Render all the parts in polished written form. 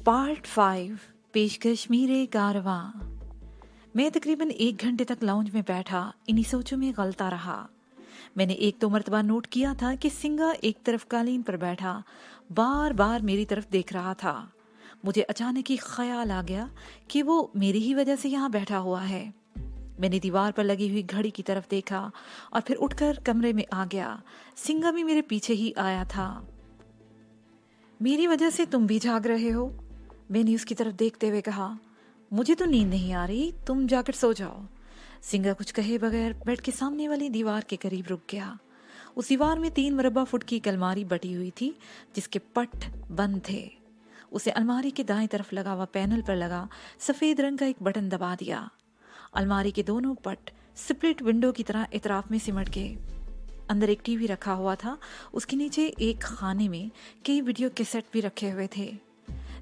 Part 5 पेशकश मीरे कारवां। मैं तकरीबन 1 घंटे तक लाउंज में बैठा इन्हीं सोचों में गलता रहा। मैंने एक दो मरतबा नोट किया था कि सिंगा एक तरफ कालीन पर बैठा बार बार मेरी तरफ देख रहा था। मुझे अचानक ही ख्याल आ गया कि वो मेरी ही वजह से यहाँ बैठा हुआ है। मैंने दीवार पर लगी हुई घड़ी की तरफ देखा और फिर उठकर कमरे में आ गया। सिंगा भी मेरे पीछे ही आया था। मेरी वजह से तुम भी जाग रहे हो? मैंने उसकी तरफ देखते हुए कहा। मुझे तो नींद नहीं आ रही, तुम जाकर सो जाओ। सिंगा कुछ कहे बगैर बेड के सामने वाली दीवार के करीब रुक गया। उस दीवार में 3 मुरब्बा फुट की एक अलमारी बटी हुई थी जिसके पट बंद थे। उसे अलमारी के दाएं तरफ लगा हुआ पैनल पर लगा सफेद रंग का एक बटन दबा दिया। अलमारी के दोनों पट स्प्लिट विंडो की तरह इतराफ में सिमट गए। अंदर एक टीवी रखा हुआ था। उसके नीचे एक खाने में कई वीडियो कैसेट भी रखे हुए थे।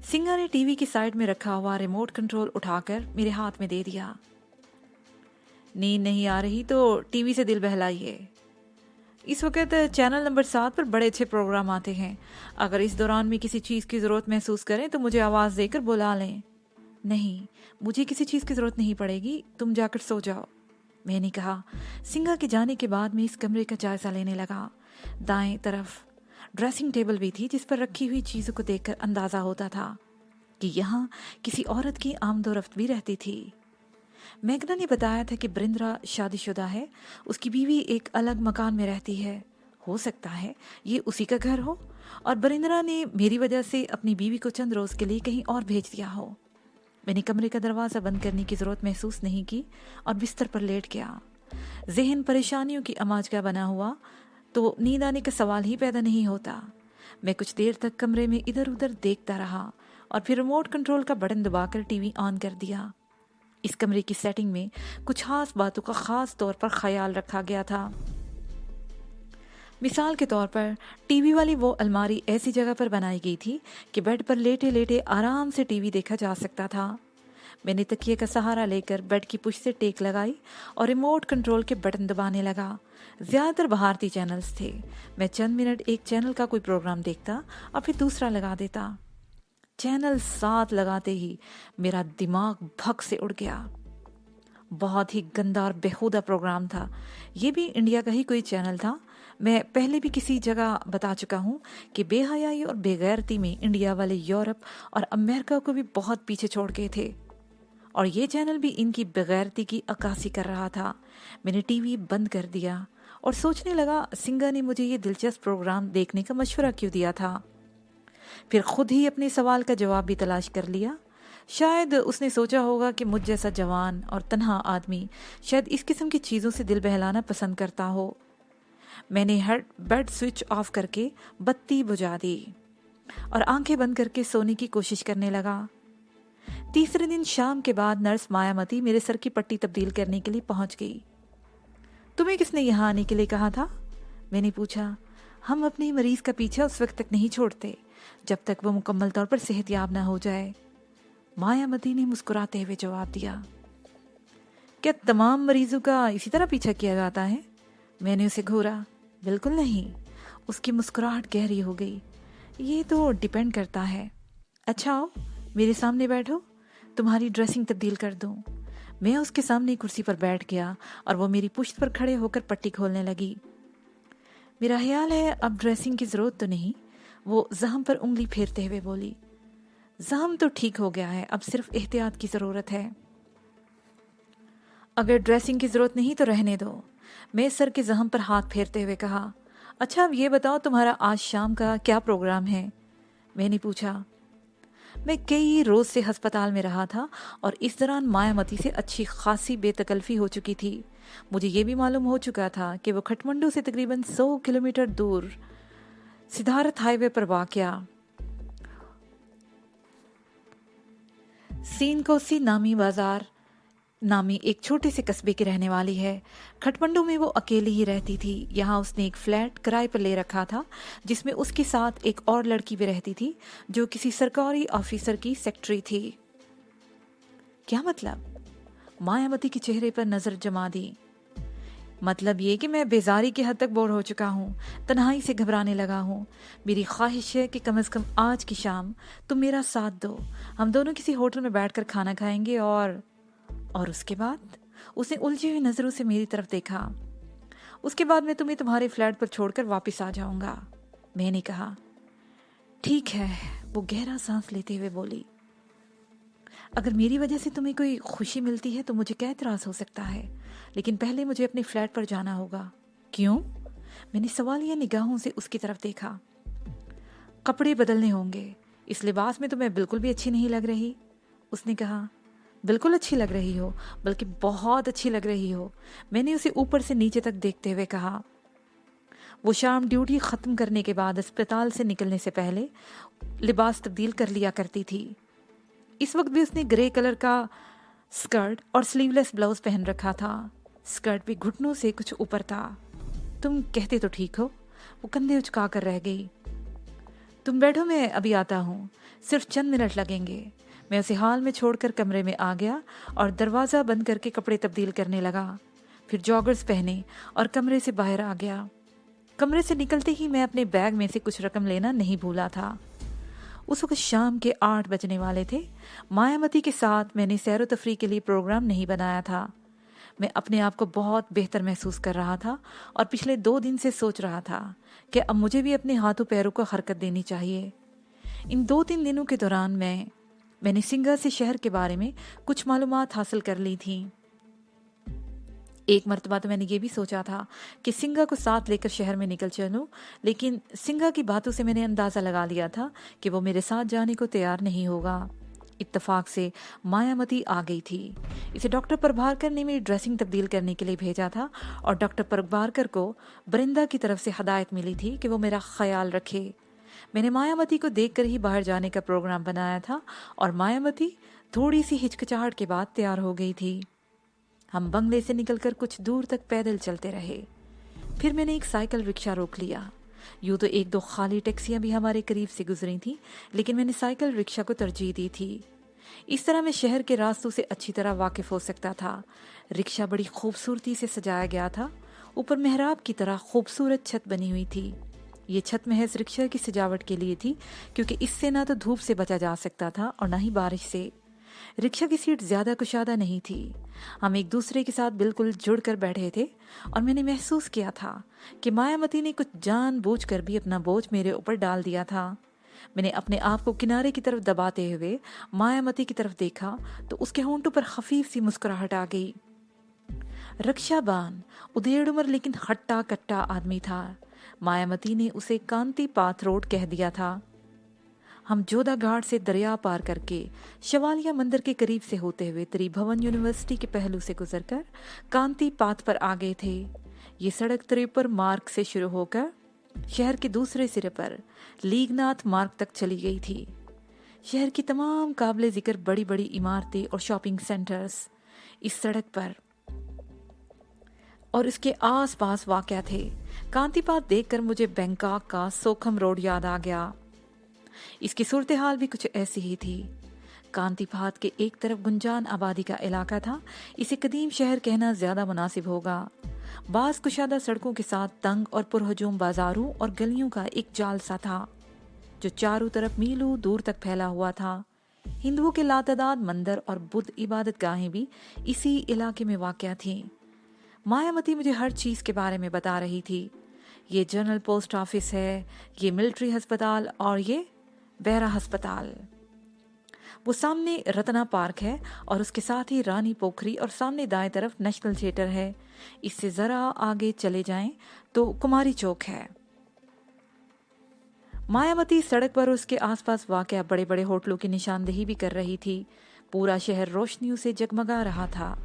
सिंगा ने टीवी की साइड में रखा हुआ रिमोट कंट्रोल उठाकर मेरे हाथ में दे दिया। नींद नहीं आ रही तो टीवी से दिल बहलाइए। इस वक्त चैनल नंबर 7 पर बड़े अच्छे प्रोग्राम आते हैं। अगर इस दौरान में किसी चीज़ की ज़रूरत महसूस करें तो मुझे आवाज़ देकर बुला लें। नहीं, मुझे किसी चीज़ की ज़रूरत नहीं पड़ेगी, तुम जाकर सो जाओ, मैंने कहा। सिंगा के जाने के बाद मैं इस कमरे का जायजा लेने लगा। दाएं तरफ ड्रेसिंग टेबल भी थी जिस पर रखी हुई चीज़ों को देखकर अंदाज़ा होता था कि यहाँ किसी औरत की आमदोरफ्त भी रहती थी। मैगना ने बताया था कि बरिंद्रा शादीशुदा है, उसकी बीवी एक अलग मकान में रहती है। हो सकता है ये उसी का घर हो और बरिंद्रा ने मेरी वजह से अपनी बीवी को चंद रोज़ के लिए कहीं और भेज दिया हो। मैंने कमरे का दरवाज़ा बंद करने की ज़रूरत महसूस नहीं की और बिस्तर पर लेट गया। जहन परेशानियों की अमाज का बना हुआ तो नींद आने का सवाल ही पैदा नहीं होता। मैं कुछ देर तक कमरे में इधर उधर देखता रहा और फिर रिमोट कंट्रोल का बटन दबाकर टीवी ऑन कर दिया। इस कमरे की सेटिंग में कुछ खास बातों का खास तौर पर ख्याल रखा गया था। मिसाल के तौर पर टीवी वाली वो अलमारी ऐसी जगह पर बनाई गई थी कि बेड पर लेटे लेटे आराम से टीवी देखा जा सकता था। मैंने तकिए का सहारा लेकर बेड की पुश से टेक लगाई और रिमोट कंट्रोल के बटन दबाने लगा। ज़्यादातर भारतीय चैनल्स थे। मैं चंद मिनट एक चैनल का कोई प्रोग्राम देखता और फिर दूसरा लगा देता। चैनल 7 लगाते ही मेरा दिमाग भग से उड़ गया। बहुत ही गंदा और बेहुदा प्रोग्राम था। ये भी इंडिया का ही कोई चैनल था। मैं पहले भी किसी जगह बता चुका हूँ कि बेहयाई और बेगैरती में इंडिया वाले यूरोप और अमेरिका को भी बहुत पीछे छोड़ गए थे और ये चैनल भी इनकी बेगैरती की अक्कासी कर रहा था। मैंने टीवी बंद कर दिया और सोचने लगा सिंगा ने मुझे ये दिलचस्प प्रोग्राम देखने का मशवरा क्यों दिया था। फिर खुद ही अपने सवाल का जवाब भी तलाश कर लिया। शायद उसने सोचा होगा कि मुझ जैसा जवान और तन्हा आदमी शायद इस किस्म की चीज़ों से दिल बहलाना पसंद करता हो। मैंने हर बेड स्विच ऑफ करके बत्ती बुझा दी और आंखें बंद करके सोने की कोशिश करने लगा। तीसरे दिन शाम के बाद नर्स मायामती मेरे सर की पट्टी तब्दील करने के लिए पहुंच गई। तुम्हें किसने यहाँ आने के लिए कहा था? मैंने पूछा। हम अपने मरीज का पीछा उस वक्त तक नहीं छोड़ते जब तक वो मुकम्मल तौर पर सेहतयाब ना हो जाए, मायामती ने मुस्कुराते हुए जवाब दिया। क्या तमाम मरीजों का इसी तरह पीछा किया जाता है? मैंने उसे घूरा। बिल्कुल नहीं। उसकी मुस्कुराहट गहरी हो गई। ये तो डिपेंड करता है। अच्छा आओ मेरे सामने बैठो, तुम्हारी ड्रेसिंग तब्दील कर दूं। मैं उसके सामने कुर्सी पर बैठ गया और वो मेरी पुश्त पर खड़े होकर पट्टी खोलने लगी। मेरा ख्याल है अब ड्रेसिंग की ज़रूरत तो नहीं, वो जख्म पर उंगली फेरते हुए बोली। जख्म तो ठीक हो गया है, अब सिर्फ एहतियात की ज़रूरत है। अगर ड्रेसिंग की ज़रूरत नहीं तो रहने दो, मैं सर के जख्म पर हाथ फेरते हुए कहा। अच्छा अब ये बताओ तुम्हारा आज शाम का क्या प्रोग्राम है? मैंने पूछा। मैं कई रोज़ से अस्पताल में रहा था और इस दौरान मायामती से अच्छी खासी बेतकल्फ़ी हो चुकी थी। मुझे ये भी मालूम हो चुका था कि वो खटमंडू से तकरीबन 100 किलोमीटर दूर सिद्धार्थ हाईवे पर वाक़या सीनकोसी नामी बाजार नामी एक छोटे से कस्बे की रहने वाली है। खटमंडू में वो अकेली ही रहती थी। यहाँ उसने एक फ्लैट किराए पर ले रखा था जिसमें उसके साथ एक और लड़की भी रहती थी जो किसी सरकारी ऑफिसर की सेक्रेटरी थी। क्या मतलब? मायावती के चेहरे पर नजर जमा दी। मतलब ये कि मैं बेजारी की हद तक बोर हो चुका हूँ, तन्हाई से घबराने लगा हूँ। मेरी ख्वाहिश है कि कम से कम आज की शाम तुम मेरा साथ दो। हम दोनों किसी होटल में बैठकर खाना खाएंगे और उसके बाद? उसने उलझी हुई नजरों से मेरी तरफ देखा। उसके बाद मैं तुम्हें तुम्हारे फ्लैट पर छोड़कर वापस आ जाऊंगा, मैंने कहा। ठीक है, वो गहरा सांस लेते हुए बोली। अगर मेरी वजह से तुम्हें कोई खुशी मिलती है तो मुझे क्या एतराज हो सकता है, लेकिन पहले मुझे अपने फ्लैट पर जाना होगा। क्यों? मैंने सवालिया निगाहों से उसकी तरफ देखा। कपड़े बदलने होंगे, इस लिबास में तो मैं बिल्कुल भी अच्छी नहीं लग रही, उसने कहा। बिल्कुल अच्छी लग रही हो, बल्कि बहुत अच्छी लग रही हो, मैंने उसे ऊपर से नीचे तक देखते हुए कहा। वो शाम ड्यूटी खत्म करने के बाद अस्पताल से निकलने से पहले लिबास तब्दील कर लिया करती थी। इस वक्त भी उसने ग्रे कलर का स्कर्ट और स्लीवलेस ब्लाउज पहन रखा था। स्कर्ट भी घुटनों से कुछ ऊपर था। तुम कहते तो ठीक हो, वो कंधे उचका कर रह गई। तुम बैठो, मैं अभी आता हूँ, सिर्फ चंद मिनट लगेंगे। मैं उसे हाल में छोड़कर कमरे में आ गया और दरवाज़ा बंद करके कपड़े तब्दील करने लगा। फिर जॉगर्स पहने और कमरे से बाहर आ गया। कमरे से निकलते ही मैं अपने बैग में से कुछ रकम लेना नहीं भूला था। उस वक्त शाम के 8 बजने वाले थे। मायावती के साथ मैंने सैर व तफरीह के लिए प्रोग्राम नहीं बनाया था। मैं अपने आप को बहुत बेहतर महसूस कर रहा था और पिछले 2 दिन से सोच रहा था कि अब मुझे भी अपने हाथों पैरों को हरकत देनी चाहिए। इन 2-3 दिनों के दौरान मैंने सिंगा से शहर के बारे में कुछ मालूमात हासिल कर ली थी। एक मर्तबा तो मैंने ये भी सोचा था कि सिंगा को साथ लेकर शहर में निकल चलूं, लेकिन सिंगा की बातों से मैंने अंदाज़ा लगा लिया था कि वो मेरे साथ जाने को तैयार नहीं होगा। इत्तफाक से मायावती आ गई थी। इसे डॉक्टर प्रभाकर ने मेरी ड्रेसिंग तब्दील करने के लिए भेजा था और डॉक्टर प्रभाकर को बरिंदा की तरफ से हदायत मिली थी कि वो मेरा ख्याल रखे। मैंने मायावती को देखकर ही बाहर जाने का प्रोग्राम बनाया था और मायावती थोड़ी सी हिचकिचाहट के बाद तैयार हो गई थी। हम बंगले से निकलकर कुछ दूर तक पैदल चलते रहे। फिर मैंने एक साइकिल रिक्शा रोक लिया। यूँ तो 1-2 खाली टैक्सियां भी हमारे करीब से गुजरी थी, लेकिन मैंने साइकिल रिक्शा को तरजीह दी थी। इस तरह मैं शहर के रास्तों से अच्छी तरह वाकिफ हो सकता था। रिक्शा बड़ी खूबसूरती से सजाया गया था। ऊपर मेहराब की तरह खूबसूरत छत बनी हुई थी। ये छत महज रिक्शा की सजावट के लिए थी, क्योंकि इससे ना तो धूप से बचा जा सकता था और ना ही बारिश से। रिक्शा की सीट ज्यादा कुशादा नहीं थी। हम एक दूसरे के साथ बिल्कुल जुड़कर बैठे थे और मैंने महसूस किया था कि मायावती ने कुछ जानबूझकर भी अपना बोझ मेरे ऊपर डाल दिया था। मैंने अपने आप को किनारे की तरफ दबाते हुए मायावती की तरफ देखा तो उसके होंठों पर खफीफ सी मुस्कुराहट आ गई। रक्षाबान उधेड़ उम्र लेकिन हट्टा कट्टा आदमी था। मायावती ने उसे कांति पाथ रोड कह दिया था। हम जोधा घाट से दरिया पार करके शवालिया मंदिर के करीब से होते हुए त्रिभुवन यूनिवर्सिटी के पहलू से गुजरकर कांति पाथ पर आ गए थे। ये सड़क त्रिपुर मार्ग से शुरू होकर शहर के दूसरे सिरे पर लीगनाथ मार्ग तक चली गई थी। शहर की तमाम काबिले जिक्र बड़ी बड़ी इमारतें और शॉपिंग सेंटर्स इस सड़क पर और इसके आस पास वाक़या थे। कांतिपात देखकर मुझे बैंकॉक का सोखम रोड याद आ गया। इसकी सूरत हाल भी कुछ ऐसी ही थी। कांतिपात के एक तरफ गुंजान आबादी का इलाका था। इसे कदीम शहर कहना ज्यादा मुनासिब होगा। बास कुशादा सड़कों के साथ तंग और पुरहजूम बाजारों और गलियों का एक जाल सा था जो चारों तरफ मीलों दूर तक फैला हुआ था। हिंदुओं के लातादाद मंदिर और बुद्ध इबादत गाहें भी इसी इलाके में वाक़या थीं। मायावती मुझे हर चीज के बारे में बता रही थी। ये जनरल पोस्ट ऑफिस है, ये मिलिट्री अस्पताल और ये बेरा अस्पताल। वो सामने रत्ना पार्क है और उसके साथ ही रानी पोखरी और सामने दाएं तरफ नेशनल थिएटर है। इससे जरा आगे चले जाएं तो कुमारी चौक है। मायावती सड़क पर उसके आसपास वाक़या बड़े बड़े होटलों की निशानदेही भी कर रही थी। पूरा शहर रोशनियों से जगमगा रहा था।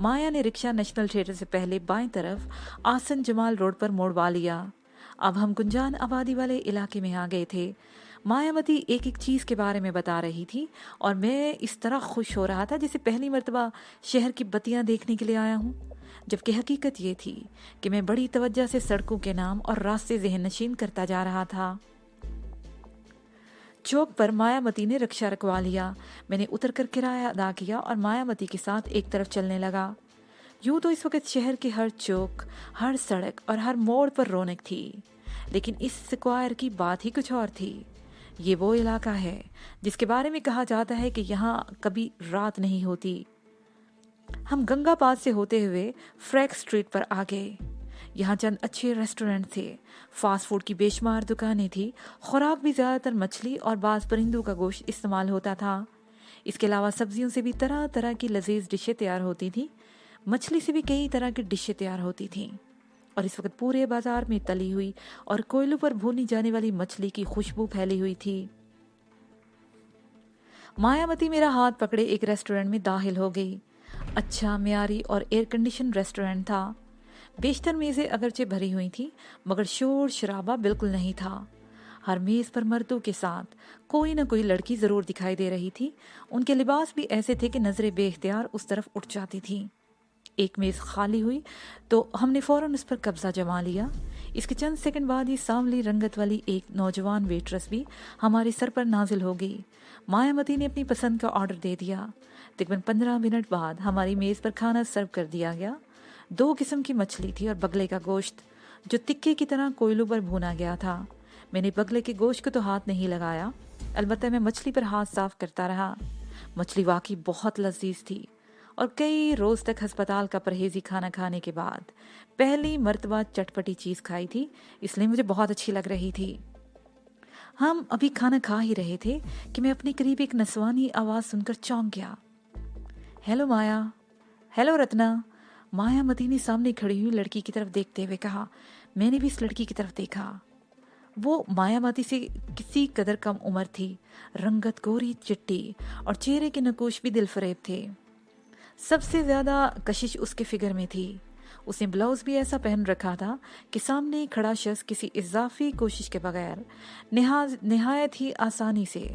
माया ने रिक्शा नेशनल थिएटर से पहले बाएं तरफ आसन जमाल रोड पर मोड़वा लिया। अब हम गुंजान आबादी वाले इलाके में आ गए थे। मायावती एक एक चीज के बारे में बता रही थी और मैं इस तरह खुश हो रहा था जैसे पहली मर्तबा शहर की बत्तियां देखने के लिए आया हूँ, जबकि हकीकत ये थी कि मैं बड़ी तवज्जो से सड़कों के नाम और रास्ते ज़हन नशीन करता जा रहा था। चौक पर मायावती ने रिक्शा रखवा लिया। मैंने उतर कर किराया अदा किया और मायावती के साथ एक तरफ चलने लगा। यूं तो इस वक्त शहर के हर चौक, हर सड़क और हर मोड़ पर रौनक थी, लेकिन इस स्क्वायर की बात ही कुछ और थी। ये वो इलाका है जिसके बारे में कहा जाता है कि यहाँ कभी रात नहीं होती। हम गंगा पास से होते हुए फ्रैक स्ट्रीट पर आ गए। यहाँ चंद अच्छे रेस्टोरेंट थे, फास्ट फूड की बेशुमार दुकानें थी, खुराक भी ज़्यादातर मछली और बाज़ परिंदों का गोश्त इस्तेमाल होता था। इसके अलावा सब्जियों से भी तरह तरह की लजीज डिशें तैयार होती थी। मछली से भी कई तरह की डिशें तैयार होती थीं। और इस वक्त पूरे बाजार में तली हुई और कोयलों पर भूनी जाने वाली मछली की खुशबू फैली हुई थी। मायावती मेरा हाथ पकड़े एक रेस्टोरेंट में दाखिल हो गई। अच्छा, म्यारी और एयर कंडीशन रेस्टोरेंट था। बेशतर मेज़ें अगरचे भरी हुई थी, मगर शोर शराबा बिल्कुल नहीं था। हर मेज़ पर मर्दों के साथ कोई न कोई लड़की ज़रूर दिखाई दे रही थी। उनके लिबास भी ऐसे थे कि नज़रें बेख्तियार उस तरफ उठ जाती थीं। एक मेज़ खाली हुई तो हमने फ़ौरन उस पर कब्जा जमा लिया। इसके चंद सेकंड बाद ही सांवली रंगत वाली एक नौजवान वेट्रेस भी हमारे सर पर नाजिल हो गई। मायावती ने अपनी पसंद का ऑर्डर दे दिया। तकरीबन 15 मिनट बाद हमारी मेज़ पर खाना सर्व कर दिया गया। 2 किस्म की मछली थी और बगले का गोश्त, जो तिक्के की तरह कोयलों पर भुना गया था। मैंने बगले के गोश्त को तो हाथ नहीं लगाया, अलबत्ता मैं मछली पर हाथ साफ करता रहा। मछली वाकई बहुत लजीज थी और कई रोज़ तक अस्पताल का परहेजी खाना खाने के बाद पहली मर्तबा चटपटी चीज़ खाई थी, इसलिए मुझे बहुत अच्छी लग रही थी। हम अभी खाना खा ही रहे थे कि मैं अपने करीब एक नसवानी आवाज़ सुनकर चौंक गया। हेलो माया। हेलो रत्ना। मायावती ने सामने खड़ी हुई लड़की की तरफ देखते हुए कहा। मैंने भी इस लड़की की तरफ देखा। वो मायावती से किसी कदर कम उम्र थी, रंगत गोरी चिट्टी और चेहरे के नकोश भी दिलफरेब थे। सबसे ज़्यादा कशिश उसके फिगर में थी। उसने ब्लाउज भी ऐसा पहन रखा था कि सामने खड़ा शख्स किसी इजाफी कोशिश के बगैर निहायत ही आसानी से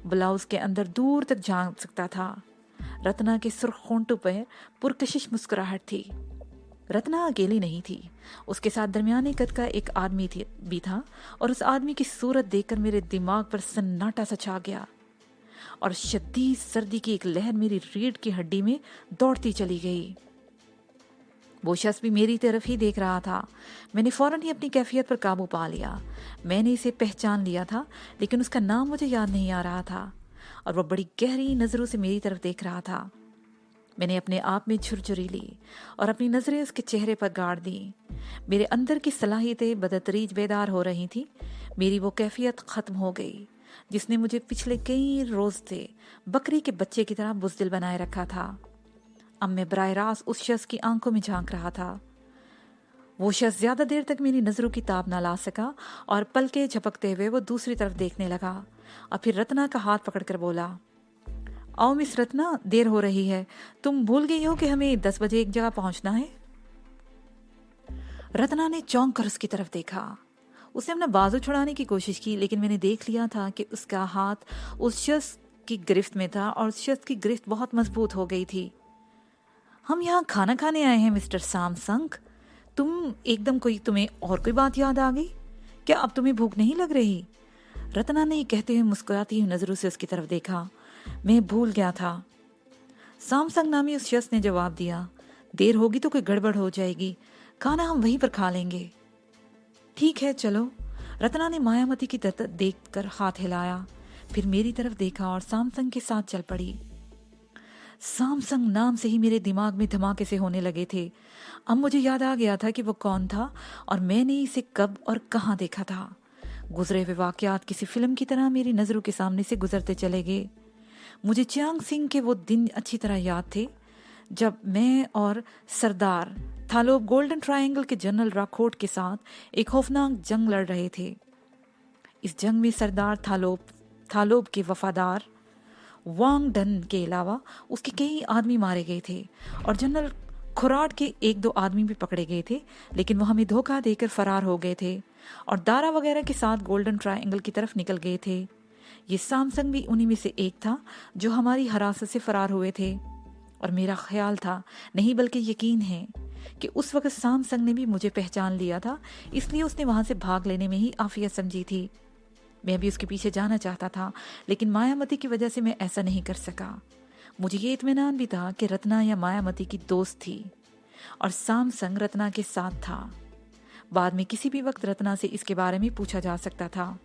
ब्लाउज के अंदर दूर तक झांक सकता था। रत्ना के सुर्ख होंठों पर पुरकशिश मुस्कुराहट थी। रत्ना अकेली नहीं थी, उसके साथ दरमियाने कद का एक आदमी भी था और उस आदमी की सूरत देखकर मेरे दिमाग पर सन्नाटा सा छा गया और शदीद सर्दी की एक लहर मेरी रीढ़ की हड्डी में दौड़ती चली गई। वो शख्स भी मेरी तरफ ही देख रहा था। मैंने फौरन ही अपनी कैफियत पर काबू पा लिया। मैंने इसे पहचान लिया था, लेकिन उसका नाम मुझे याद नहीं आ रहा था और वह बड़ी गहरी नज़रों से मेरी तरफ देख रहा था। मैंने अपने आप में झुरझुरी ली और अपनी नज़रें उसके चेहरे पर गाड़ दी। मेरे अंदर की सलाहियतें बदतरीज बेदार हो रही थी। मेरी वो कैफियत ख़त्म हो गई जिसने मुझे पिछले कई रोज़ से बकरी के बच्चे की तरह बुज़दिल बनाए रखा था। अब मैं बराह रास्त उस शख्स की आंखों में झांक रहा था। वो शख्स ज़्यादा देर तक मेरी नज़रों की ताब ना ला सका और पलके झपकते हुए वो दूसरी तरफ देखने लगा और फिर रत्ना का हाथ पकड़कर बोला, आओ मिस रत्ना, देर हो रही है। तुम भूल गई हो कि हमें 10 बजे एक जगह पहुंचना है। रत्ना ने चौंक कर उसकी तरफ देखा। उसने अपना बाजू छुड़ाने की कोशिश की, लेकिन मैंने देख लिया था कि उसका हाथ उस शख्स की गिरफ्त में था और उस शख्स की गिरफ्त बहुत मजबूत हो गई थी। हम यहाँ खाना खाने आए हैं मिस्टर सैमसंग। तुम्हें और कोई बात याद आ गई क्या? अब तुम्हें भूख नहीं लग रही? रत्ना ने कहते हुए मुस्कुराती हुई नजरों से उसकी तरफ देखा। मैं भूल गया था। सैमसंग नामी उस शख्स ने जवाब दिया, देर होगी तो कोई गड़बड़ हो जाएगी, खाना हम वहीं पर खा लेंगे। ठीक है चलो। रत्ना ने मायावती की तरफ देखकर हाथ हिलाया, फिर मेरी तरफ देखा और सैमसंग के साथ चल पड़ी। सैमसंग नाम से ही मेरे दिमाग में धमाके से होने लगे थे। अब मुझे याद आ गया था कि वो कौन था और मैंने इसे कब और कहाँ देखा था। गुजरे हुए वाकयात किसी फिल्म की तरह मेरी नजरों के सामने से गुजरते चले गए। मुझे चियांग सिंह के वो दिन अच्छी तरह याद थे जब मैं और सरदार थालोब गोल्डन ट्रायंगल के जनरल राठौड़ के साथ एक खौफनाक जंग लड़ रहे थे। इस जंग में सरदार थालोब के वफादार वांग डन के अलावा उसके कई आदमी मारे गए थे और जनरल खुराट के 1-2 आदमी भी पकड़े गए थे, लेकिन वो हमें धोखा देकर फरार हो गए थे और दारा वगैरह के साथ गोल्डन ट्रायंगल की तरफ निकल गए थे। ये सैमसंग भी उन्हीं में से एक था जो हमारी हिरासत से फरार हुए थे और मेरा ख्याल था, नहीं बल्कि यकीन है, कि उस वक्त सैमसंग ने भी मुझे पहचान लिया था, इसलिए उसने वहां से भाग लेने में ही आफियत समझी थी। मैं भी उसके पीछे जाना चाहता था, लेकिन मायामती की वजह से मैं ऐसा नहीं कर सका। मुझे ये इत्मीनान भी था कि रत्ना या मायामती की दोस्त थी और सैमसंग रत्ना के साथ था। बाद में किसी भी वक्त रत्ना से इसके बारे में पूछा जा सकता था।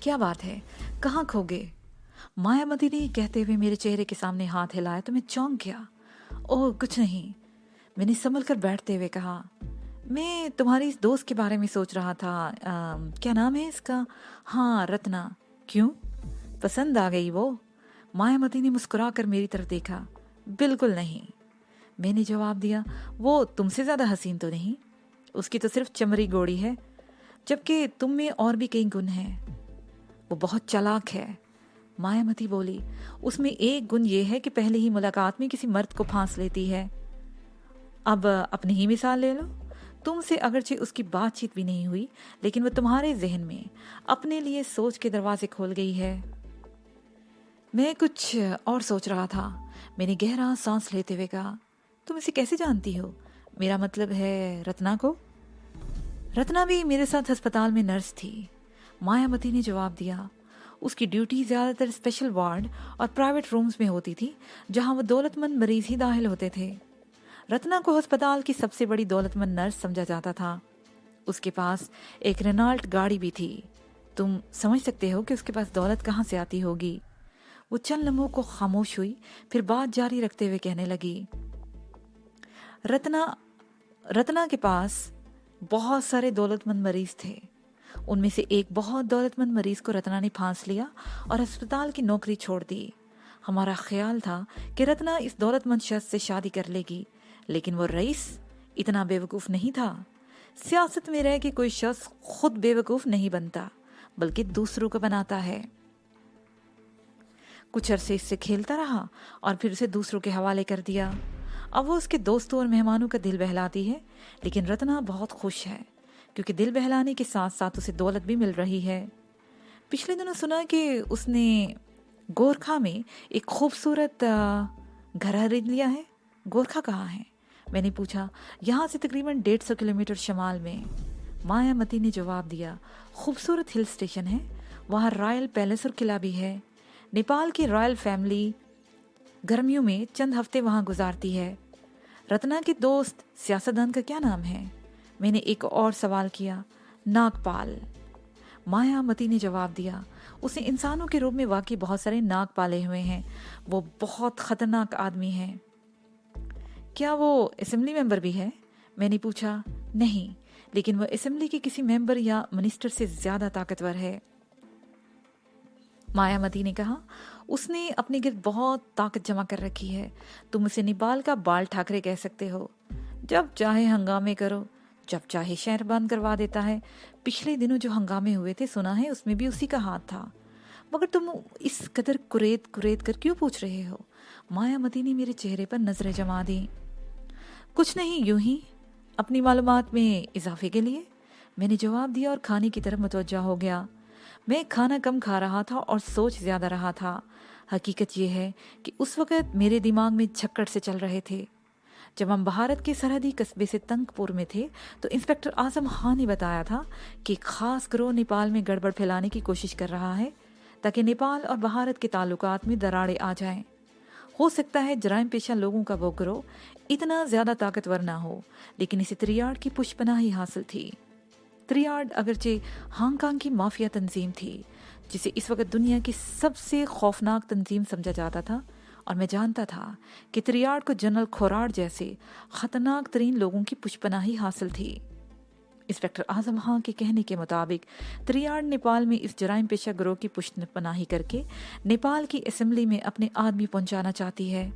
क्या बात है, कहाँ खो गए? मायावती ने कहते हुए मेरे चेहरे के सामने हाथ हिलाया तो मैं चौंक गया। ओह कुछ नहीं, मैंने संभल कर बैठते हुए कहा। मैं तुम्हारी इस दोस्त के बारे में सोच रहा था। क्या नाम है इसका? हाँ, रत्ना। क्यों, पसंद आ गई वो? मायावती ने मुस्कुरा कर मेरी तरफ देखा। बिल्कुल नहीं, मैंने जवाब दिया। वो तुमसे ज्यादा हसीन तो नहीं, उसकी तो सिर्फ चमड़ी गोड़ी है, जबकि तुम में और भी कई गुण हैं। वो बहुत चालाक है, मायावती बोली। उसमें एक गुण ये है कि पहले ही मुलाकात में किसी मर्द को फांस लेती है। अब अपनी ही मिसाल ले लो। तुमसे अगरचे उसकी बातचीत भी नहीं हुई, लेकिन वो तुम्हारे जहन में अपने लिए सोच के दरवाजे खोल गई है। मैं कुछ और सोच रहा था। मैंने गहरा सांस लेते हुए कहा, तुम इसे कैसे जानती हो? मेरा मतलब है रत्ना को। रत्ना भी मेरे साथ अस्पताल में नर्स थी, मायावती ने जवाब दिया। उसकी ड्यूटी ज्यादातर स्पेशल वार्ड और प्राइवेट रूम्स में होती थी, जहां वो दौलतमंद मरीज ही दाखिल होते थे। रत्ना को अस्पताल की सबसे बड़ी दौलतमंद नर्स समझा जाता था। उसके पास एक रेनॉल्ट गाड़ी भी थी। तुम समझ सकते हो कि उसके पास दौलत कहाँ से आती होगी। वो चंद लम्हों को खामोश हुई, फिर बात जारी रखते हुए कहने लगी। रत्ना के पास बहुत सारे दौलतमंद मरीज थे। उनमें से एक बहुत दौलतमंद मरीज को रत्ना ने फांस लिया और अस्पताल की नौकरी छोड़ दी। हमारा ख्याल था कि रत्ना इस दौलतमंद शख्स से शादी कर लेगी, लेकिन वो रईस इतना बेवकूफ नहीं था। सियासत में रह के कोई शख्स खुद बेवकूफ नहीं बनता, बल्कि दूसरों को बनाता है। कुछ अरसे इससे खेलता रहा और फिर उसे दूसरों के हवाले कर दिया। अब वो उसके दोस्तों और मेहमानों का दिल बहलाती है, लेकिन रत्ना बहुत खुश है, क्योंकि दिल बहलाने के साथ साथ उसे दौलत भी मिल रही है। पिछले दिनों सुना कि उसने गोरखा में एक खूबसूरत घर खरीद लिया है। गोरखा कहाँ है? मैंने पूछा। यहाँ से तकरीबन 150 किलोमीटर शमाल में, मायावती ने जवाब दिया। खूबसूरत हिल स्टेशन है, वहाँ रॉयल पैलेस और किला भी है। नेपाल की रॉयल फैमिली गर्मियों में चंद हफ्ते वहाँ गुजारती है। रत्ना के दोस्त सियासतदान का क्या नाम है? मैंने एक और सवाल किया। नागपाल, मायावती ने जवाब दिया। उसने इंसानों के रूप में वाकई बहुत सारे नाग पाले हुए हैं। वो बहुत खतरनाक आदमी है। क्या वो असेंबली मेंबर भी है? मैंने पूछा। नहीं, लेकिन वो असेंबली के किसी मेंबर या मिनिस्टर से ज्यादा ताकतवर है, मायावती ने कहा। उसने अपने गिर्द बहुत ताकत जमा कर रखी है। तुम उसे नेपाल का बाल ठाकरे कह सकते हो। जब चाहे हंगामे करो, जब चाहे शहर बंद करवा देता है। पिछले दिनों जो हंगामे हुए थे, सुना है उसमें भी उसी का हाथ था। मगर तुम इस कदर कुरेद कुरेद कर क्यों पूछ रहे हो? मायावती ने मेरे चेहरे पर नजरें जमा दी। कुछ नहीं, यूं ही अपनी मालूमात में इजाफे के लिए, मैंने जवाब दिया और खाने की तरफ मुतवज्जा हो गया। मैं खाना कम खा रहा था और सोच ज्यादा रहा था। हकीकत यह है कि उस वक़्त मेरे दिमाग में झक्कड़ से चल रहे थे। जब हम भारत के सरहदी कस्बे से तंगपुर में थे, तो इंस्पेक्टर आजम खान ने बताया था कि खास गिरोह नेपाल में गड़बड़ फैलाने की कोशिश कर रहा है, ताकि नेपाल और भारत के ताल्लुकात में दरारें आ जाएं। हो सकता है जराइम पेशा लोगों का वो गिरोह इतना ज्यादा ताकतवर ना हो, लेकिन इसे त्रियाड की पुष्पनाही हासिल थी। त्रियाड अगरचे हांगकांग की माफिया तंजीम थी, जिसे इस वक्त दुनिया की सबसे खौफनाक तंजीम समझा जाता था, और मैं जानता था कि त्रियाड को जनरल खोराड जैसे खतरनाक तरीन लोगों की पुष्पनाही हासिल थी। इंस्पेक्टर आजम खान के कहने के मुताबिक त्रियाड नेपाल में इस जराइम पेशा गिरोह की पुष्पनाही करके नेपाल की असेंबली में अपने आदमी पहुंचाना चाहती है,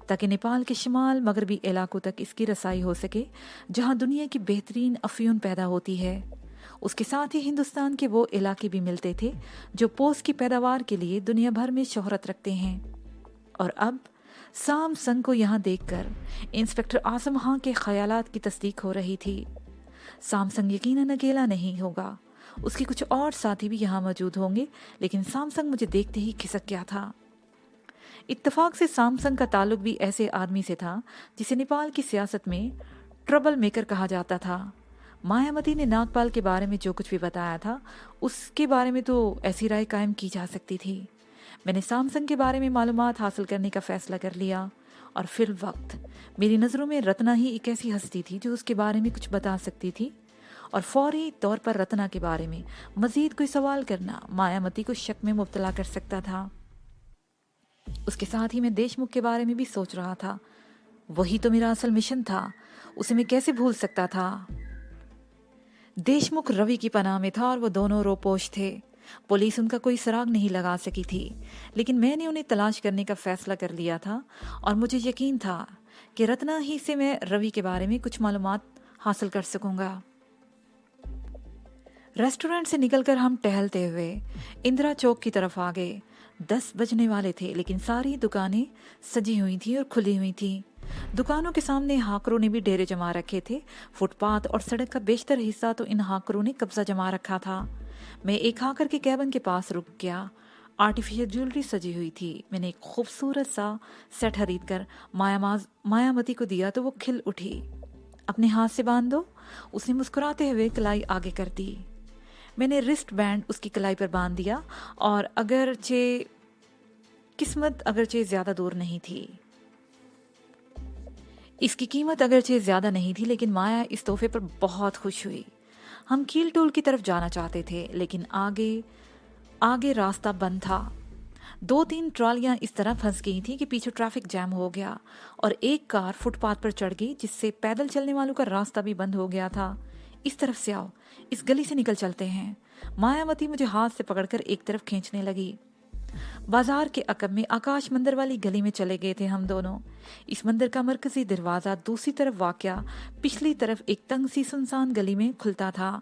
ताकि नेपाल के शिमाल मगरबी इलाकों तक इसकी रसाई हो सके, जहां दुनिया की बेहतरीन अफीम पैदा होती है। उसके साथ ही हिंदुस्तान के वो इलाके भी मिलते थे जो पोस्त की पैदावार के लिए दुनिया भर में शोहरत रखते हैं। और अब सैमसंग को यहाँ देखकर इंस्पेक्टर आजम खान के ख्यालात की तस्दीक हो रही थी। सैमसंग यकीनन अकेला नहीं होगा, उसके कुछ और साथी भी यहाँ मौजूद होंगे, लेकिन सैमसंग मुझे देखते ही खिसक गया था। इत्तेफाक से सैमसंग का ताल्लुक भी ऐसे आदमी से था जिसे नेपाल की सियासत में ट्रबल मेकर कहा जाता था। मायावती ने नागपाल के बारे में जो कुछ भी बताया था उसके बारे में तो ऐसी राय कायम की जा सकती थी। मैंने सैमसंग के बारे में मालूमात हासिल करने का फैसला कर लिया और फिर वक्त मेरी नज़रों में रत्ना ही एक ऐसी हस्ती थी जो उसके बारे में कुछ बता सकती थी, और फौरी तौर पर रत्ना के बारे में मजीद कोई सवाल करना मायावती को शक में मुब्तला कर सकता था। उसके साथ ही मैं देशमुख के बारे में भी सोच रहा था। वही तो मेरा असल मिशन था, उसे मैं कैसे भूल सकता था। देशमुख रवि की पनाह में था और वो दोनों रोपोश थे। पुलिस उनका कोई सुराग नहीं लगा सकी थी, लेकिन मैंने उन्हें तलाश करने का फैसला कर लिया था और मुझे यकीन था कि रत्ना ही से मैं रवि के बारे में कुछ मालूमात हासिल कर सकूंगा। रेस्टोरेंट से निकलकर हम टहलते हुए इंदिरा चौक की तरफ आ गए। 10 बजने वाले थे, लेकिन सारी दुकानें सजी हुई थी और खुली हुई थी। दुकानों के सामने हाकरों ने भी डेरे जमा रखे थे। फुटपाथ और सड़क का बेशतर हिस्सा तो इन हाकरों ने कब्जा जमा रखा था। मैं एक हाकर के कैबिन के पास रुक गया। आर्टिफिशियल ज्वेलरी सजी हुई थी। मैंने एक खूबसूरत सा सेट खरीद कर मायावती को दिया तो वो खिल उठी। अपने हाथ से बांध दो, उसने मुस्कुराते हुए कलाई आगे कर दी। मैंने रिस्ट बैंड उसकी कलाई पर बांध दिया और किस्मत अगरचे ज्यादा दूर नहीं थी। इसकी कीमत अगरचे ज्यादा नहीं थी, लेकिन माया इस तोहफे पर बहुत खुश हुई। हम कील टोल की तरफ जाना चाहते थे, लेकिन आगे रास्ता बंद था। 2-3 ट्रॉलियां इस तरह फंस गई थी कि पीछे ट्रैफिक जैम हो गया और एक कार फुटपाथ पर चढ़ गई, जिससे पैदल चलने वालों का रास्ता भी बंद हो गया था। इस तरफ से आओ, इस गली से निकल चलते हैं। मायावती मुझे हाथ से पकड़कर एक तरफ खींचने लगी। बाजार के अकब में आकाश मंदिर वाली गली में चले गए थे हम दोनों। इस मंदिर का मरकजी दरवाजा दूसरी तरफ वाक़या पिछली तरफ एक तंग सी सुनसान गली में खुलता था।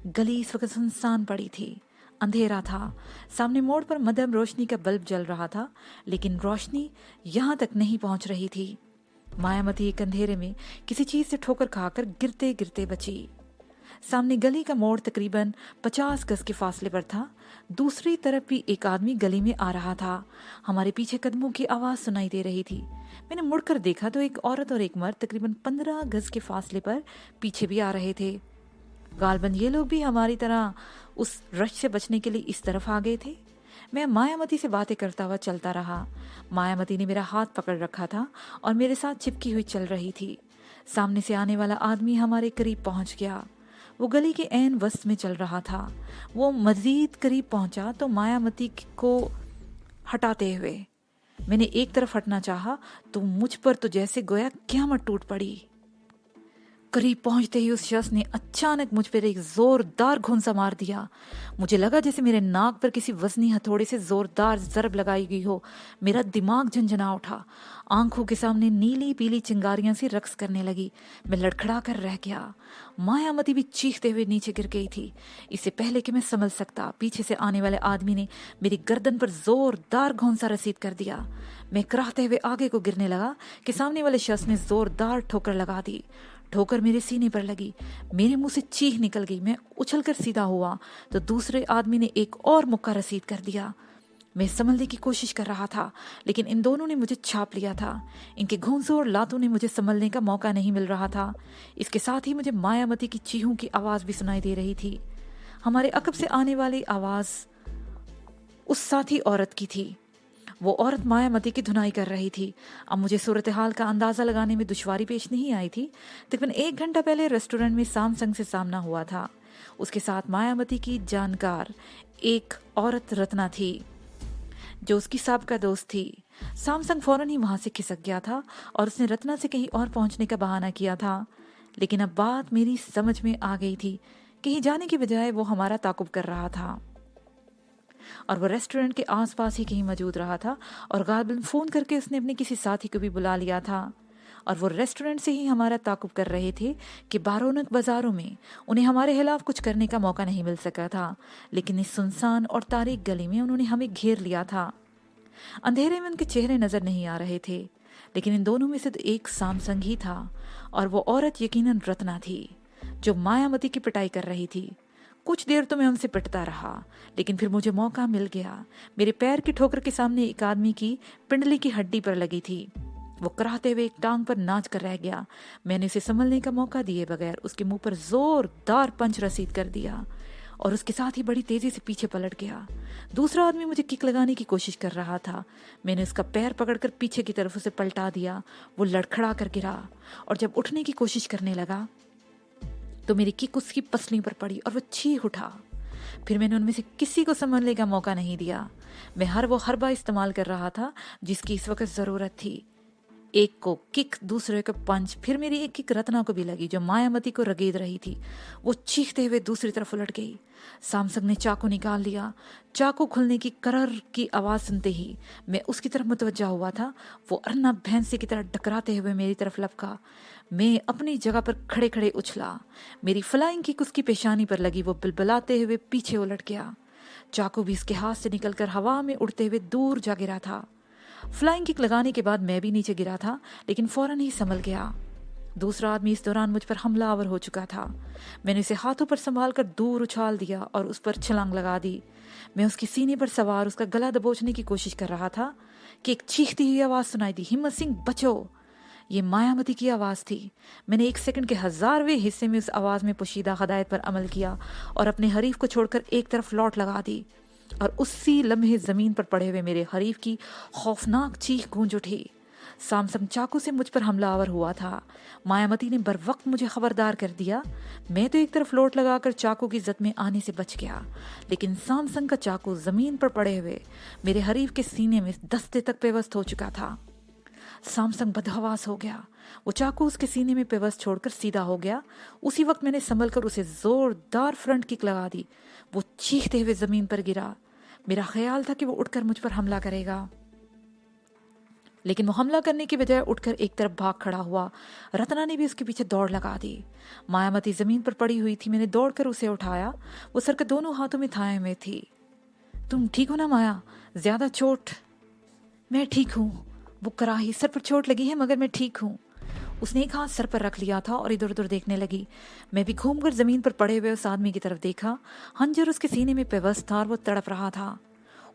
गली इस वक्त सुनसान पड़ी थी, अंधेरा था। सामने मोड़ पर मध्यम रोशनी का बल्ब जल रहा था, लेकिन रोशनी यहाँ तक नहीं पहुंच रही थी। मायावती एक अंधेरे में किसी चीज से ठोकर खाकर गिरते गिरते बची। सामने गली का मोड़ तकरीबन 50 गज के फासले पर था। दूसरी तरफ भी एक आदमी गली में आ रहा था। हमारे पीछे कदमों की आवाज सुनाई दे रही थी। मैंने मुड़कर देखा तो एक औरत और एक मर्द तकरीबन 15 गज के फासले पर पीछे भी आ रहे थे। गालबन ये लोग भी हमारी तरह उस रश से बचने के लिए इस तरफ आ गए थे। मैं मायावती से बातें करता हुआ चलता रहा। मायावती ने मेरा हाथ पकड़ रखा था और मेरे साथ चिपकी हुई चल रही थी। सामने से आने वाला आदमी हमारे करीब पहुंच गया। वो गली के ऐन वस्त में चल रहा था। वो मजीद करीब पहुंचा तो मायावती को हटाते हुए मैंने एक तरफ हटना चाहा तो मुझ पर तो जैसे गोया क़यामत टूट पड़ी। करीब पहुंचते ही उस शख्स ने अचानक मुझ पर एक जोरदार घूंसा मार दिया। मुझे लगा जैसे मेरे नाक पर किसी वजनी हथौड़े से जोरदार जरब लगाई गई हो। मेरा दिमाग झंझना उठा। आंखों के सामने नीली पीली चिंगारियां सी रक्स करने लगी। मैं लड़खड़ा कर रह गया। मायावती भी चीखते हुए नीचे गिर गई थी। इससे पहले कि मैं समझ सकता, पीछे से आने वाले आदमी ने मेरी गर्दन पर जोरदार घोंसा रसीद कर दिया। मैं कराहते हुए आगे को गिरने लगा कि सामने वाले शख्स ने जोरदार ठोकर लगा दी। ठोकर मेरे सीने पर लगी। मेरे मुंह से चीख निकल गई। मैं उछलकर सीधा हुआ तो दूसरे आदमी ने एक और मुक्का रसीद कर दिया। मैं संभलने की कोशिश कर रहा था, लेकिन इन दोनों ने मुझे छाप लिया था। इनके घूंसों और लातों ने मुझे संभलने का मौका नहीं मिल रहा था। इसके साथ ही मुझे मायावती की चीहों की आवाज भी सुनाई दे रही थी। हमारे अकब से आने वाली आवाज उस साथी औरत की थी। वो औरत मायावती की धुनाई कर रही थी। अब मुझे सूरत हाल का अंदाजा लगाने में दुश्वारी पेश नहीं आई थी। तकरीबन 1 घंटा पहले रेस्टोरेंट में सैमसंग से सामना हुआ था। उसके साथ मायावती की जानकार एक औरत रत्ना थी, जो उसकी साबका दोस्त थी। सैमसंग फौरन ही वहां से खिसक गया था और उसने रत्ना से कहीं और पहुंचने का बहाना किया था। लेकिन अब बात मेरी समझ में आ गई थी। कहीं जाने की बजाय वो हमारा ताकुब कर रहा था और वो रेस्टोरेंट के आसपास ही कहीं मौजूद रहा था। और गालिबन फोन करके उसने अपने किसी साथी को भी बुला लिया था और वो रेस्टोरेंट से ही हमारा ताकुब कर रहे थे कि बारोनक बाजारों में उन्हें हमारे खिलाफ कुछ करने का मौका नहीं मिल सका था। लेकिन इस सुनसान और तारीक गली में उन्होंने हमें घेर लिया था। अंधेरे में उनके चेहरे नजर नहीं आ रहे थे, लेकिन इन दोनों में से तो एक सैमसंग ही था और वो औरत यकीनन रत्ना थी, जो मायावती की पिटाई कर रही थी। कुछ देर तो मैं उनसे पिटता रहा, लेकिन फिर मुझे मौका मिल गया। मेरे पैर की ठोकर के सामने एक आदमी की पिंडली की हड्डी पर लगी थी। वो कराहते हुए एक टांग पर नाच कर रह गया। मैंने उसे संभलने का मौका दिए बगैर उसके मुंह पर जोरदार पंच रसीद कर दिया और उसके साथ ही बड़ी तेजी से पीछे पलट गया। दूसरा आदमी मुझे किक लगाने की कोशिश कर रहा था। मैंने उसका पैर पकड़कर पीछे की तरफ उसे पलटा दिया। वो लड़खड़ा कर गिरा और जब उठने की कोशिश करने लगा तो मेरी किक उसकी पसलियों पर पड़ी और वो चीख उठा। फिर मैंने उनमें से किसी को संभलने का मौका नहीं दिया। मैं वो हरबा इस्तेमाल कर रहा था जिसकी इस वक्त जरूरत थी। एक को किक, दूसरे को पंच, फिर मेरी एक किक रत्ना को भी लगी जो मायामती को रगेद रही थी। वो चीखते हुए दूसरी तरफ उलट गई। सैमसंग ने चाकू निकाल लिया। चाकू खुलने की करर की आवाज सुनते ही मैं उसकी तरफ मुतवज्जा हुआ था। वो अर्नब भैंसे की तरह टकराते हुए मेरी तरफ लपका। मैं अपनी जगह पर खड़े खड़े उछला। मेरी फ्लाइंग किक उसकी पेशानी पर लगी। वो बिलबिलाते हुए पीछे उलट गया। चाकू भी उसके हाथ से निकलकर हवा में उड़ते हुए दूर जा गिरा था। फ्लाइंग किक लगाने के बाद मैं भी नीचे गिरा था, लेकिन फौरन ही संभल गया। दूसरा आदमी इस दौरान मुझ पर हमलावर हो चुका था। मैंने उसे हाथों पर संभाल कर दूर उछाल दिया और उस पर छलांग लगा दी। मैं उसके सीने पर सवार उसका गला दबोचने की कोशिश कर रहा था कि एक चीखती हुई आवाज सुनाई दी, हिम्मत सिंह बचो। ये मायावती की आवाज थी। मैंने 1 सेकंड के 1000वें हिस्से में उस आवाज में पोशीदा हदायत पर अमल किया और अपने हरीफ को छोड़कर एक तरफ लौट लगा दी और उसी लम्हे जमीन पर पड़े हुए मेरे हरीफ की खौफनाक चीख गूंज उठी। सैमसंग चाकू से मुझ पर हमलावर हुआ था। मायावती ने बर वक्त मुझे खबरदार कर दिया। मैं तो एक तरफ लोट लगाकर चाकू की जद में आने से बच गया, लेकिन सैमसंग का चाकू जमीन पर पड़े हुए मेरे हरीफ के सीने में दस्ते तक पेवस्त हो चुका था। सैमसंग बदहवास हो गया। वो चाकू उसके सीने में पेवस्त छोड़कर सीधा हो गया। उसी वक्त मैंने संभल कर उसे जोरदार फ्रंट किक लगा दी। वो चीखते हुए जमीन पर गिरा। मेरा ख्याल था कि वो उठकर मुझ पर हमला करेगा, लेकिन वो हमला करने की बजाय उठकर एक तरफ भाग खड़ा हुआ। रत्ना ने भी उसके पीछे दौड़ लगा दी। मायावती जमीन पर पड़ी हुई थी। मैंने दौड़कर उसे उठाया। वो सर के दोनों हाथों में थाए हुए थी। तुम ठीक हो ना माया? ज्यादा चोट? मैं ठीक हूँ। वो कराही, सर पर चोट लगी है मगर मैं ठीक हूँ। उसने एक हाथ सर पर रख लिया था और इधर उधर देखने लगी। मैं भी घूमकर जमीन पर पड़े हुए उस आदमी की तरफ देखा। हंजर उसके सीने में पेवस्त था और वो तड़प रहा था।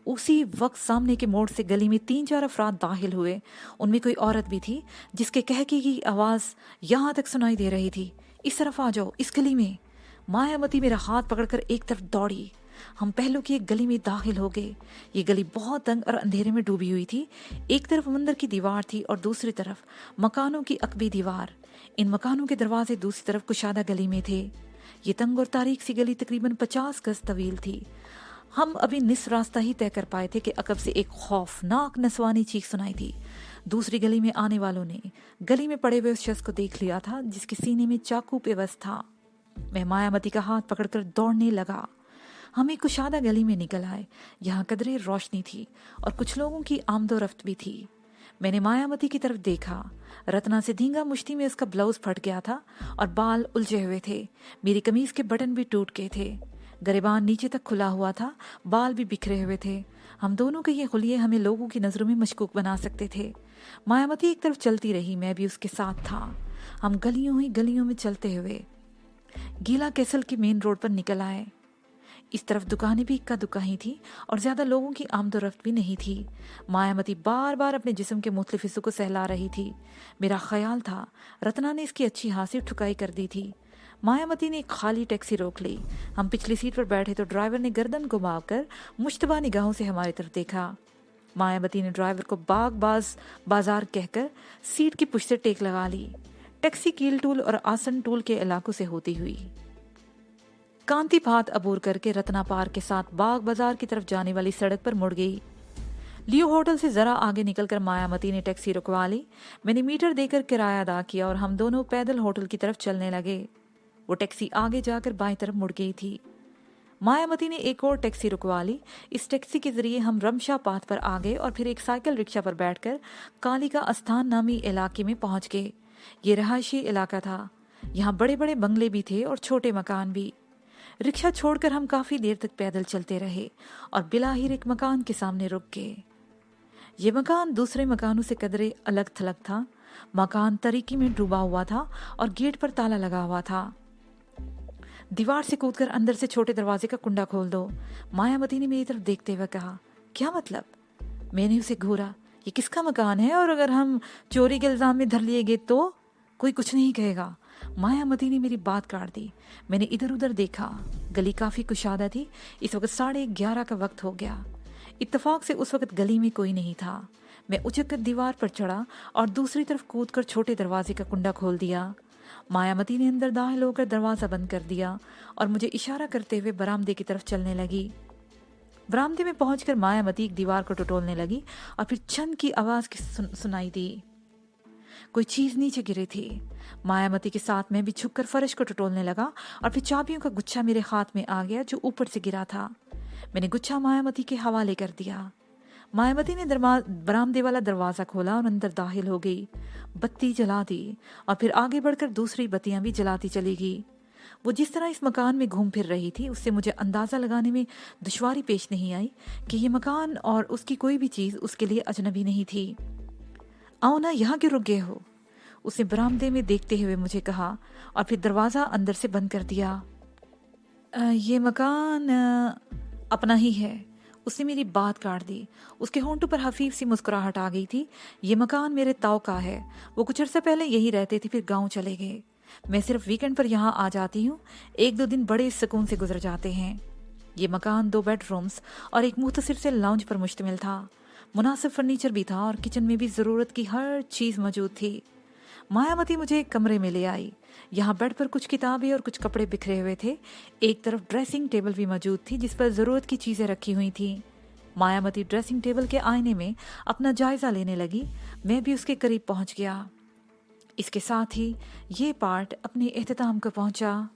उसी वक्त सामने के मोड़ से गली में 3-4 अफराद दाखिल हुए। उनमें कोई औरत भी थी जिसके कहके की आवाज यहाँ तक सुनाई दे रही थी, इस तरफ आ जाओ, इस गली में। मायावती मेरा हाथ पकड़कर एक तरफ दौड़ी। हम पहलों की एक गली में दाखिल हो गए। ये गली बहुत तंग और अंधेरे में डूबी हुई थी। एक तरफ मंदिर की दीवार थी और दूसरी तरफ मकानों की अकबी दीवार। इन मकानों के दरवाजे दूसरी तरफ कुशादा गली में थे। ये तंग और तारीक सी गली तकरीबन 50 गज तवील थी। हम अभी निस रास्ता ही तय कर पाए थे कि अकब से एक खौफनाक नस्वानी चीख सुनाई थी। दूसरी गली में आने वालों ने गली में पड़े हुए उस शख्स को देख लिया था जिसके सीने में चाकू पेवस्त था। मैं मायावती का हाथ पकड़कर दौड़ने लगा। हम एक कुशादा गली में निकल आए। यहाँ कदरे रोशनी थी और कुछ लोगों की आमदोरफ्त भी थी। मैंने मायावती की तरफ देखा। रत्ना से धींगा मुश्ती में उसका ब्लाउज फट गया था और बाल उलझे हुए थे। मेरी कमीज के बटन भी टूट गए थे। गरेबान नीचे तक खुला हुआ था, बाल भी बिखरे हुए थे। हम दोनों के ये हुलिये हमें लोगों की नजरों में मशकूक बना सकते थे। मायावती एक तरफ चलती रही, मैं भी उसके साथ था। हम गलियों ही गलियों में चलते हुए गीला कैसल के मेन रोड पर निकल आए। इस तरफ दुकानें भी इक्का दुक्का ही थी और ज्यादा लोगों की आमदोरफ्त भी नहीं थी। मायावती बार बार अपने जिस्म के मुख्तलिफ हिस्सों को सहला रही थी। मेरा ख्याल था रत्ना ने इसकी अच्छी हासिल ठुकाई कर दी थी। मायावती ने एक खाली टैक्सी रोक ली। हम पिछली सीट पर बैठे तो ड्राइवर ने गर्दन घुमाकर मुश्तबा निगाहों से हमारी तरफ देखा। मायावती ने ड्राइवर को बाजार कहकर सीट की पुश से टेक लगा ली। टैक्सी कील टूल और आसन टूल के इलाकों से होती हुई कांति भात अबूर करके रत्ना पार के साथ बाग बाजार की तरफ जाने वाली सड़क पर मुड़ गई। लियो होटल से जरा आगे निकलकर मायावती ने टैक्सी रुकवा ली। मैंने मीटर देकर किराया अदा किया और हम दोनों पैदल होटल की तरफ चलने लगे। वो टैक्सी आगे जाकर बाईं तरफ मुड़ गई थी। मायावती ने एक और टैक्सी रुकवा ली। इस टैक्सी के जरिए हम रमशा पाथ पर आ गए और फिर एक साइकिल रिक्शा पर बैठकर काली का अस्थान नामी इलाके में पहुंच गए। ये रहायशी इलाका था। यहाँ बड़े बड़े बंगले भी थे और छोटे मकान भी। रिक्शा छोड़कर हम काफी देर तक पैदल चलते रहे और बिलाहिर एक मकान के सामने रुक गए। ये मकान दूसरे मकानों से कदरे अलग थलग था। मकान तरीकी में डूबा हुआ था और गेट पर ताला लगा हुआ था। दीवार से कूदकर अंदर से छोटे दरवाजे का कुंडा खोल दो, मायावती ने मेरी तरफ देखते हुए कहा। क्या मतलब? मैंने उसे घूरा। ये किसका मकान है, और अगर हम चोरी के इल्ज़ाम में धर लिए गए तो कोई कुछ नहीं कहेगा। मायावती ने मेरी बात काट दी। मैंने इधर उधर देखा। गली काफ़ी कुशादा थी। इस वक्त 11:30 का वक्त हो गया। इत्तेफाक से उस वक्त गली में कोई नहीं था। मैं उछक कर दीवार पर चढ़ा और दूसरी तरफ कूदकर छोटे दरवाजे का कुंडा खोल दिया। मायावती ने अंदर दाखिल होकर दरवाज़ा बंद कर दिया और मुझे इशारा करते हुए बरामदे की तरफ चलने लगी। बरामदे में पहुंचकर मायावती एक दीवार को टटोलने लगी और फिर छन की आवाज़ सुनाई दी। कोई चीज़ नीचे गिरी थी। मायावती के साथ मैं भी झुककर फर्श को टटोलने लगा और फिर चाबियों का गुच्छा मेरे हाथ में आ गया जो ऊपर से गिरा था। मैंने गुच्छा मायावती के हवाले कर दिया। मायावती ने बरामदे वाला दरवाज़ा खोला और अंदर दाखिल हो गई। बत्ती जला दी और फिर आगे बढ़कर दूसरी बत्तियां भी जलाती चली गई। वो जिस तरह इस मकान में घूम फिर रही थी उससे मुझे अंदाज़ा लगाने में दुश्वारी पेश नहीं आई कि ये मकान और उसकी कोई भी चीज़ उसके लिए अजनबी नहीं थी। आओ ना, यहाँ क्यों रुक गए हो? उसने बरामदे में देखते हुए मुझे कहा और फिर दरवाज़ा अंदर से बंद कर दिया। ये मकान अपना ही है। उसने मेरी बात काट दी। उसके होंठों पर हफीफ सी मुस्कुराहट आ गई थी। ये मकान मेरे ताऊ का है। वो कुछ अर्से पहले यही रहते थे, फिर गांव चले गए। मैं सिर्फ वीकेंड पर यहाँ आ जाती हूँ। 1-2 दिन बड़े सुकून से गुजर जाते हैं। ये मकान 2 बेडरूम्स और एक मुख्तसर से लाउंज पर मुश्तमिल था। मुनासिब फर्नीचर भी था और किचन में भी ज़रूरत की हर चीज़ मौजूद थी। मायावती मुझे एक कमरे में ले आई। यहाँ बेड पर कुछ किताबें और कुछ कपड़े बिखरे हुए थे। एक तरफ ड्रेसिंग टेबल भी मौजूद थी जिस पर ज़रूरत की चीज़ें रखी हुई थी। मायावती ड्रेसिंग टेबल के आईने में अपना जायज़ा लेने लगी। मैं भी उसके करीब पहुँच गया। इसके साथ ही ये पार्ट अपने इख्तिताम को पहुँचा।